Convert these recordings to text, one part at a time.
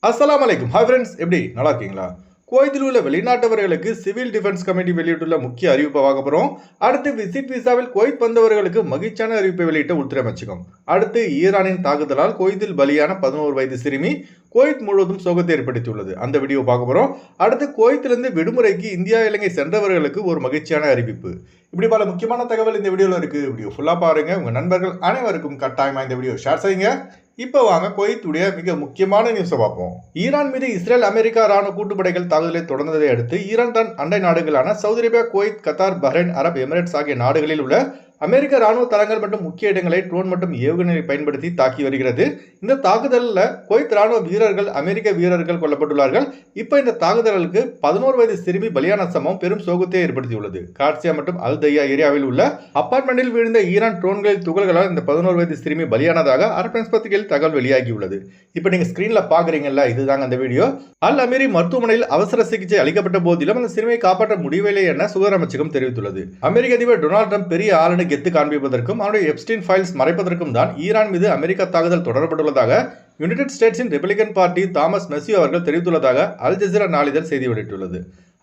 அஸ்ஸலாமு அலைக்கும். Hi friends, எப்படி நல்லா இருக்கீங்களா? குவைத்தில் உள்ள வெளிநாட்டவர்களுக்கு சிவில் டிஃபென்ஸ் கமிட்டி வெளியிட்டுள்ள முக்கிய அறிவிப்பை பார்க்க போகிறோம். அடுத்து விசிட் விசாவில் குவைத் வந்தவர்களுக்கு மகிழ்ச்சியான அறிவிப்பை வெளியிட்ட உள்துறை அமைச்சகம். அடுத்து ஈரானின் தாக்குதலால் குவைத்தில் பலியான 11 வயது சிறுமி குவைத் முழுவதும் சோகத்தை ஏற்படுத்தியுள்ளது. அந்த வீடியோ பார்க்க போகிறோம். அடுத்து குவைத்திலிருந்து விடுமுறைக்கு இந்தியா இலங்கை சென்றவர்களுக்கு ஒரு மகிழ்ச்சியான அறிவிப்பு. இப்படி பல முக்கியமான தகவல் இந்த வீடியோவில் இருக்குது. வீடியோ ஃபுல்லாக பாருங்கள். உங்கள் நண்பர்கள் அனைவருக்கும் கட்டாயமாக இந்த வீடியோ ஷேர் செய்யுங்க. இப்போ வாங்க குவைத்துடைய மிக முக்கியமான நியூஸை பார்ப்போம். ஈரான் மீது இஸ்ரேல் அமெரிக்கா ராணுவ கூட்டுப்படைகள் தாக்குதலை தொடர்ந்ததை அடுத்து ஈரான் தன் அண்டை நாடுகளான Saudi Arabia, Kuwait, Qatar, Bahrain, Arab Emirates ஆகிய நாடுகளில் உள்ள அமெரிக்க ராணுவ தளங்கள் மற்றும் முக்கிய இடங்களை ட்ரோன் மற்றும் ஏவுகணையை பயன்படுத்தி தாக்கி வருகிறது. இந்த தாக்குதலில் குவைத் ராணுவ வீரர்கள், அமெரிக்க வீரர்கள் கொல்லப்பட்டுள்ளார்கள். இப்போ இந்த தாக்குதலுக்கு 11 வயது சிறுமி பலியான சம்பவம் பெரும் சோகத்தை ஏற்படுத்தியுள்ளது. காட்சியா மற்றும் அல் தையா ஏரியாவில் உள்ள அபார்ட்மெண்டில் விழுந்த ஈரான் ட்ரோன்களில் துகள்களால் இந்த 11 வயது சிறுமி பலியானதாக அரபு பத்திரிகையில் தகவல் வெளியாகியுள்ளது. இப்போ நீங்க ஸ்கிரீன்ல பாக்குறீங்கல்ல, இதுதாங்க அந்த வீடியோ. அல் அமீரி மருத்துவமனையில் அவசர சிகிச்சை அளிக்கப்பட்ட போதிலும் அந்த சிறுமியை காப்பாற்ற முடியவில்லை என சுகாதார அமைச்சகம் தெரிவித்துள்ளது. அமெரிக்க அதிபர் டொனால்ட் ட்ரம்ப் பெரிய ஆளுநர் கெத்து காண்பிப்பதற்கும் அவருடைய எப்ஸ்டீன் ஃபைல்ஸ் மறைப்பதற்கும் தான் ஈரான் மீது அமெரிக்கா தாக்குதல் தொடரப்பட்டுள்ளதாக யுனைடெட் ஸ்டேட்ஸின் ரிபப்ளிகன் பார்ட்டி தாமஸ் மெஸ்ஸியோ அவர்கள் தெரிவித்துள்ளதாக அல் ஜசீரா நாளிதழ் செய்தி வெளியிட்டுள்ளது.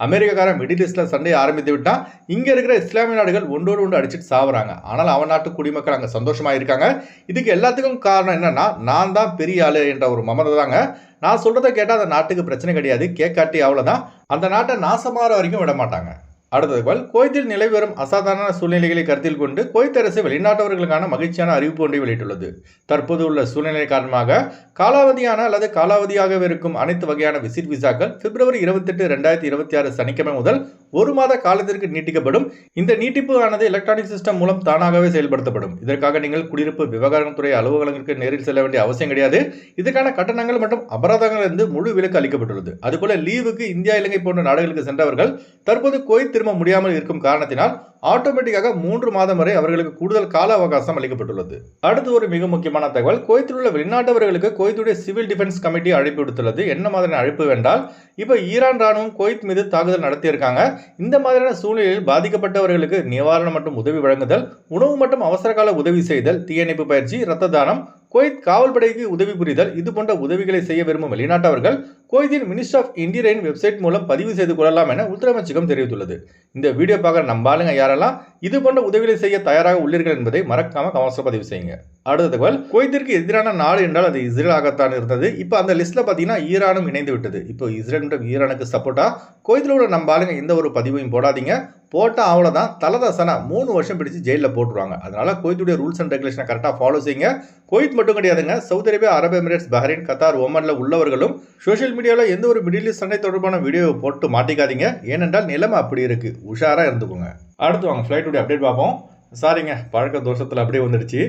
அமெரிக்காரன் மிடில் ஈஸ்ட்ல சண்டையை ஆரம்பித்து விட்டா இங்க இருக்கிற இஸ்லாமிய நாடுகள் ஒன்றோடு ஒன்று அடிச்சுட்டு சாவுறாங்க. ஆனால் அவன் நாட்டு குடிமக்கள் அங்க சந்தோஷமா இருக்காங்க. இதுக்கு எல்லாத்துக்கும் காரணம் என்னன்னா, நான் தான் பெரிய ஆளு என்ற ஒரு மமதை தாங்க. நான் சொல்றதை கேட்டா அந்த நாட்டுக்கு பிரச்சனை கிடையாது, கேட்காட்டி அவ்வளவுதான். அந்த நாட்டை நாசமாற வரைக்கும் விட மாட்டாங்க. அடுத்தது, குவைத்தில் நிலவி வரும் அசாதாரண சூழ்நிலைகளை கருத்தில் கொண்டு குவைத் அரசு வெளிநாட்டவர்களுக்கான மகிழ்ச்சியான அறிவிப்பு ஒன்றை வெளியிட்டுள்ளது. தற்போது உள்ள சூழ்நிலை காரணமாக காலாவதியான அல்லது காலாவதியாக இருக்கும் அனைத்து வகையான விசிட் விசாக்கள் பிப்ரவரி 28, 2026 சனிக்கிழமை முதல் ஒரு மாத காலத்திற்கு நீட்டிக்கப்படும். இந்த நீட்டிப்பு ஆனது எலக்ட்ரானிக் சிஸ்டம் மூலம் தானாகவே செயல்படுத்தப்படும். இதற்காக நீங்கள் குடியிருப்பு விவகாரத்துறை அலுவலகங்களுக்கு நேரில் செல்ல வேண்டிய அவசியம் கிடையாது. இதற்கான கட்டணங்கள் மற்றும் அபராதங்கள் இருந்து முழு விலக்கு அளிக்கப்பட்டுள்ளது. அதுபோல லீவுக்கு இந்தியா, இலங்கை போன்ற நாடுகளுக்கு சென்றவர்கள் தற்போது குவைத் திரும்ப முடியாமல் இருக்கும் காரணத்தினால் ஆட்டோமேட்டிக்காக 3 மாதம் வரை அவர்களுக்கு கூடுதல் கால அவகாசம் அளிக்கப்பட்டுள்ளது. அடுத்து ஒரு மிக முக்கியமான தகவல், குவைத்தில் உள்ள வெளிநாட்டவர்களுக்கு குவைத்துடைய சிவில் டிஃபென்ஸ் கமிட்டி அழைப்பு விடுத்துள்ளது. என்ன மாதிரியான அழைப்பு வேண்டால், இப்போ ஈரான் ராணுவம் குவைத் மீது தாக்குதல் நடத்தியிருக்காங்க. இந்த மாதிரியான சூழ்நிலையில் பாதிக்கப்பட்டவர்களுக்கு நிவாரணம் மற்றும் உதவி வழங்குதல், உணவு மற்றும் அவசரகால உதவி செய்தல், தீயணைப்பு பயிற்சி, இரத்த தானம், குவைத் காவல்படைக்கு உதவி புரிதல், இது போன்ற உதவிகளை செய்ய விரும்பும் வெளிநாட்டவர்கள் குவைத்தின் மினிஸ்ட்ரி ஆஃப் இன்டீரியரின் வெப்சைட் மூலம் பதிவு செய்து கொள்ளலாம் என உள்துறை அமைச்சகம் தெரிவித்துள்ளது. இந்த வீடியோ பார்க்குற நம்பாளுங்க யாரெல்லாம் இது போன்ற உதவிகளை செய்ய தயாராக உள்ளீர்கள் என்பதை மறக்காம கமெண்ட்ஸ்ல பதிவு செய்யுங்க. அடுத்த தகவல், குவைத்திற்கு எதிரான நாடு என்றால் அது இஸ்ரேலாகத்தான் இருந்தது. இப்போ அந்த லிஸ்ட்ல பார்த்தீங்கன்னா ஈரானும் இணைந்து விட்டது. இப்போ இஸ்ரேல் மற்றும் ஈரானுக்கு சப்போர்ட்டா குவைத்தில் உள்ள நம்பாளுங்க எந்த ஒரு பதிவையும் போடாதீங்க. போட்டால் அவ்வளோதான், தலதசனா 3 வருஷம் பிடிச்சி ஜெயிலில் போட்டுருவாங்க. அதனால குவைத்துடைய ரூல்ஸ் அண்ட் ரெகுலேஷனை கரெக்டாக ஃபாலோ செய்யுங்க. குவைத் மட்டும் கிடையாதுங்க, சவுதி அரேபியா, அரபு எமிரேட்ஸ், பஹ்ரைன், கத்தார், ஓமன்ல உள்ளவர்களும் சோஷியல் மீடியாவில் எந்த ஒரு மிடில் ஈஸ்ட் சண்டை தொடர்பான வீடியோவை போட்டு மாட்டிக்காதீங்க. ஏனென்றால் நிலைமை அப்படி இருக்கு, உஷாராக இருந்துக்கோங்க. அடுத்து வாங்க ஃப்ளைட்டுடைய அப்டேட் பார்ப்போம். சாரிங்க, பழக்க தோஷத்தில் அப்படியே வந்துடுச்சு.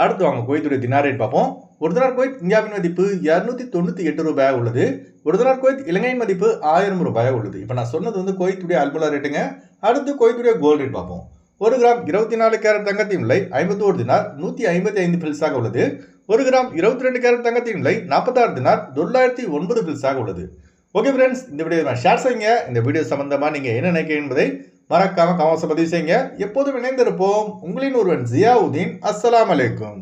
அடுத்து வாங்க குவைத்துடைய தினார் ரேட் பார்ப்போம். ஒரு தினார் குவைத் இந்தியாவின் மதிப்பு 298 ரூபாயாக உள்ளது. ஒரு தினார் குவைத் இலங்கையின் மதிப்பு 1000 ரூபாயாக உள்ளது. இப்போ நான் சொன்னது வந்து குவைத்துடைய அல்முலா ரேட்டுங்க. அடுத்து குவைத்துடைய கோல்டு ரேட் பார்ப்போம். 1 கிராம் 24 கேரட் தங்கத்தின் விலை 51 தினார் 155 பில்ஸாக உள்ளது. 1 கிராம் 22 கேரட் தங்கத்தின் விலை 46 தினார் 909 பில்ஸாக உள்ளது. ஓகே ஃப்ரெண்ட்ஸ், இந்த வீடியோ நான் ஷேர் செய்யுங்க. இந்த வீடியோ சம்பந்தமாக நீங்கள் என்ன நினைக்கிறீங்க என்பதை மறக்காம கமெண்ட்ஸ் பதிவு செய்யுங்க. எப்போதும் இணைந்திருப்போம். உங்களின் ஒருவன் ஜியாவுதீன். அஸ்ஸலாமு அலைக்கும்.